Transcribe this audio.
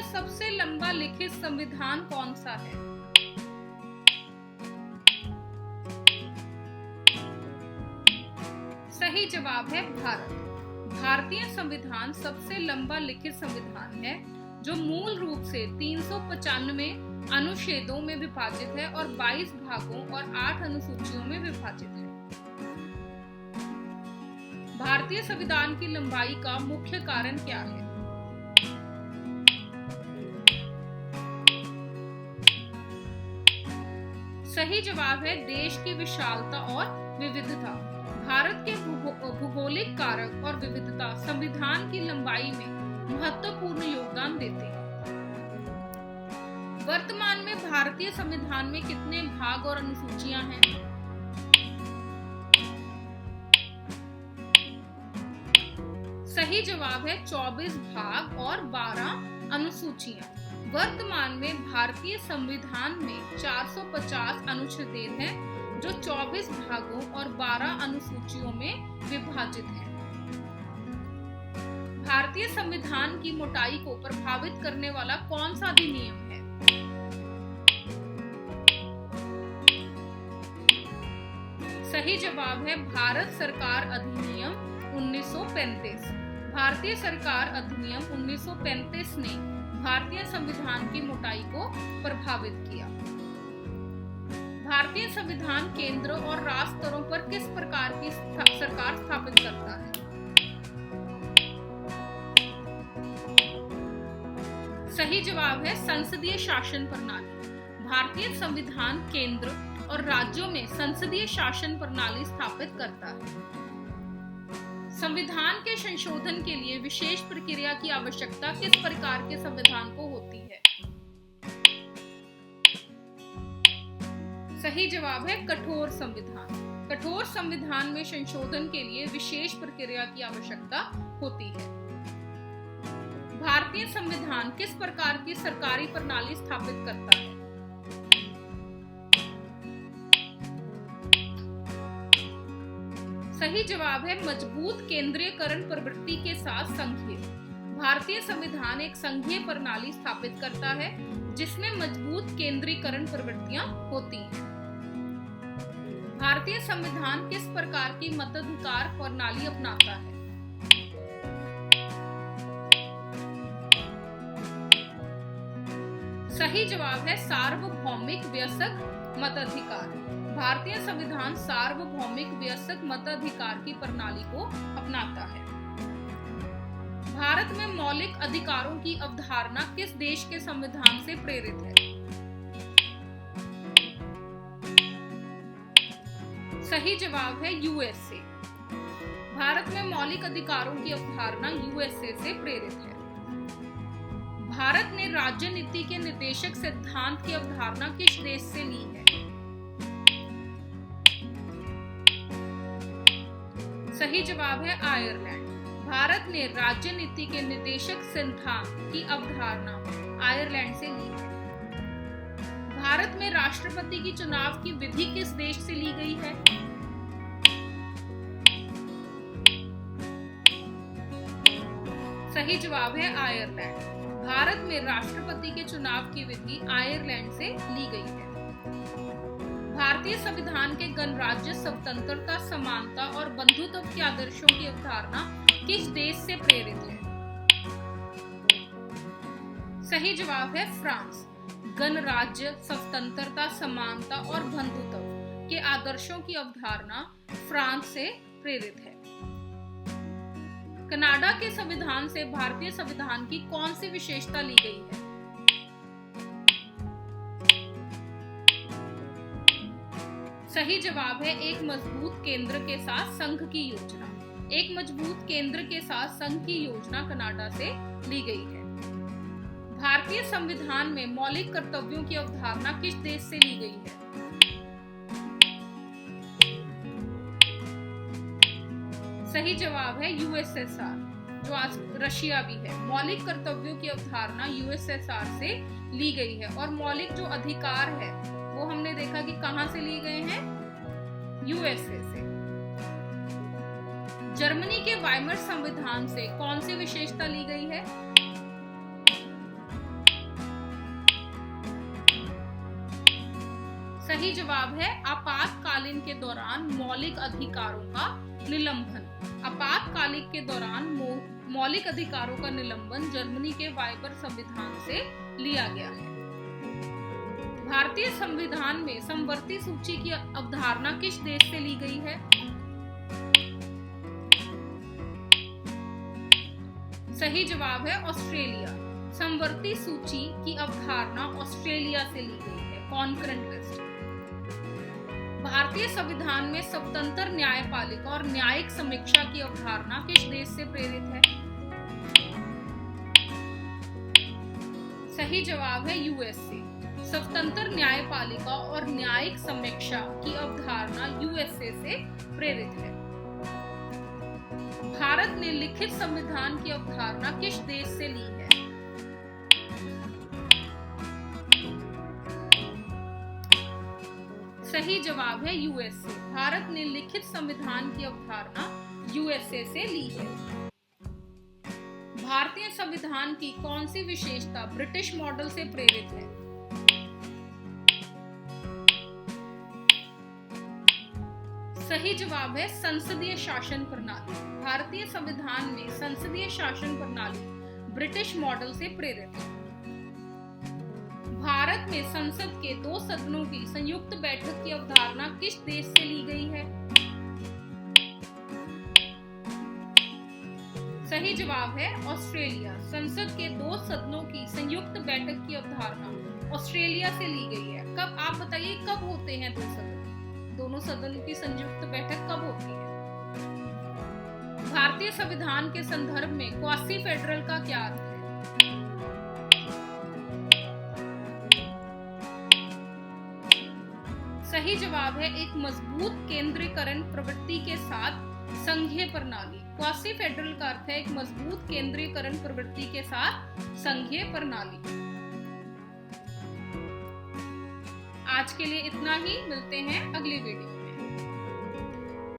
का सबसे लंबा लिखित संविधान कौन सा है? सही जवाब है भारत। भारतीय संविधान सबसे लंबा लिखित संविधान है जो मूल रूप से 395 अनुच्छेदों में विभाजित है और 22 भागों और 8 अनुसूचियों में विभाजित है। भारतीय संविधान की लंबाई का मुख्य कारण क्या है? सही जवाब है देश की विशालता और विविधता। भारत के भूगोलिक कारक और विविधता संविधान की लंबाई में महत्वपूर्ण योगदान देते हैं। वर्तमान में भारतीय संविधान में कितने भाग और अनुसूचियां हैं? सही जवाब है 24 भाग और 12 अनुसूचियां। वर्तमान में भारतीय संविधान में 450 अनुच्छेद हैं जो 24 भागों और 12 अनुसूचियों में विभाजित हैं। भारतीय संविधान की मोटाई को प्रभावित करने वाला कौन सा अधिनियम है? सही जवाब है भारत सरकार अधिनियम 1935। भारतीय सरकार अधिनियम 1935 ने भारतीय संविधान की मोटाई को प्रभावित किया। भारतीय संविधान केंद्र और राज्य स्तरों पर किस प्रकार की सरकार स्थापित करता है? सही जवाब है संसदीय शासन प्रणाली। भारतीय संविधान केंद्र और राज्यों में संसदीय शासन प्रणाली स्थापित करता है। संविधान के संशोधन के लिए विशेष प्रक्रिया की आवश्यकता किस प्रकार के संविधान को होती है? सही जवाब है कठोर संविधान। कठोर संविधान में संशोधन के लिए विशेष प्रक्रिया की आवश्यकता होती है। भारतीय संविधान किस प्रकार की सरकारी प्रणाली स्थापित करता है? सही जवाब है मजबूत केंद्रीयकरण प्रवृत्ति के साथ संघीय। भारतीय संविधान एक संघीय प्रणाली स्थापित करता है जिसमें मजबूत केंद्रीकरण प्रवृत्तियां होती हैं। भारतीय संविधान किस प्रकार की मताधिकार प्रणाली अपनाता है? सही जवाब है सार्वभौमिक वयस्क मताधिकार। भारतीय संविधान सार्वभौमिक वयस्क मताधिकार की प्रणाली को अपनाता है। भारत में मौलिक अधिकारों की अवधारणा किस देश के संविधान से प्रेरित है? सही जवाब है यूएसए। भारत में मौलिक अधिकारों की अवधारणा यूएसए से प्रेरित है। भारत ने राज्य नीति के निर्देशक सिद्धांत की अवधारणा किस देश से ली है? सही जवाब है आयरलैंड। भारत ने राज्य नीति के निर्देशक सिद्धांत की अवधारणा आयरलैंड से ली है। भारत में राष्ट्रपति की चुनाव की विधि किस देश से ली गई है? सही जवाब है आयरलैंड। भारत में राष्ट्रपति के चुनाव की विधि आयरलैंड से ली गई है। भारतीय संविधान के गणराज्य, स्वतंत्रता, समानता और बंधुत्व के आदर्शों की अवधारणा किस देश से प्रेरित है? सही जवाब है फ्रांस। गणराज्य, स्वतंत्रता, समानता और बंधुत्व के आदर्शों की अवधारणा फ्रांस से प्रेरित है। कनाडा के संविधान से भारतीय संविधान की कौन सी विशेषता ली गई है? सही जवाब है एक मजबूत केंद्र के साथ संघ की योजना। एक मजबूत केंद्र के साथ संघ की योजना कनाडा से ली गई है। भारतीय संविधान में मौलिक कर्तव्यों की अवधारणा किस देश से ली गई है? सही जवाब है यूएसएसआर, जो आज रशिया भी है। मौलिक कर्तव्यों की अवधारणा यूएसएसआर से ली गई है। और मौलिक जो अधिकार है वो हमने देखा कि कहां से लिए गए हैं? यूएसए से। जर्मनी के वाइमर संविधान से कौन सी विशेषता ली गई है? सही जवाब है आपातकालीन के दौरान मौलिक अधिकारों का निलंबन। आपातकालीन के दौरान मौलिक अधिकारों का निलंबन जर्मनी के वाइबर संविधान से लिया गया है। भारतीय संविधान में समवर्ती सूची की अवधारणा किस देश से ली गई है? सही जवाब है ऑस्ट्रेलिया। समवर्ती सूची की अवधारणा ऑस्ट्रेलिया से ली गई है, कॉन्करेंट लिस्ट। भारतीय संविधान में स्वतंत्र न्यायपालिका और न्यायिक समीक्षा की अवधारणा किस देश से प्रेरित है? सही जवाब है यूएसए। स्वतंत्र न्यायपालिका और न्यायिक समीक्षा की अवधारणा यूएसए से प्रेरित है। भारत ने लिखित संविधान की अवधारणा किस देश से ली है? सही जवाब है यूएसए। भारत ने लिखित संविधान की अवधारणा यूएसए से ली है। भारतीय संविधान की कौन सी विशेषता ब्रिटिश मॉडल से प्रेरित है? सही जवाब है संसदीय शासन प्रणाली। भारतीय संविधान में संसदीय शासन प्रणाली ब्रिटिश मॉडल से प्रेरित है। भारत में संसद के 2 सदनों की संयुक्त बैठक की अवधारणा किस देश से ली गई है? सही जवाब है ऑस्ट्रेलिया। संसद के 2 सदनों की संयुक्त बैठक की अवधारणा ऑस्ट्रेलिया से ली गई है। कब, आप बताइए, कब होते हैं 2 सदन? दोनों सदनों की संयुक्त बैठक कब होती है? भारतीय संविधान के संदर्भ में क्वासी फेडरल का क्या अर्थ है? सही जवाब है एक मजबूत केंद्रीकरण प्रवृत्ति के साथ संघीय प्रणाली। क्वासी फेडरल का अर्थ है एक मजबूत केंद्रीकरण प्रवृत्ति के साथ संघीय प्रणाली। आज के लिए इतना ही, मिलते हैं अगली वीडियो।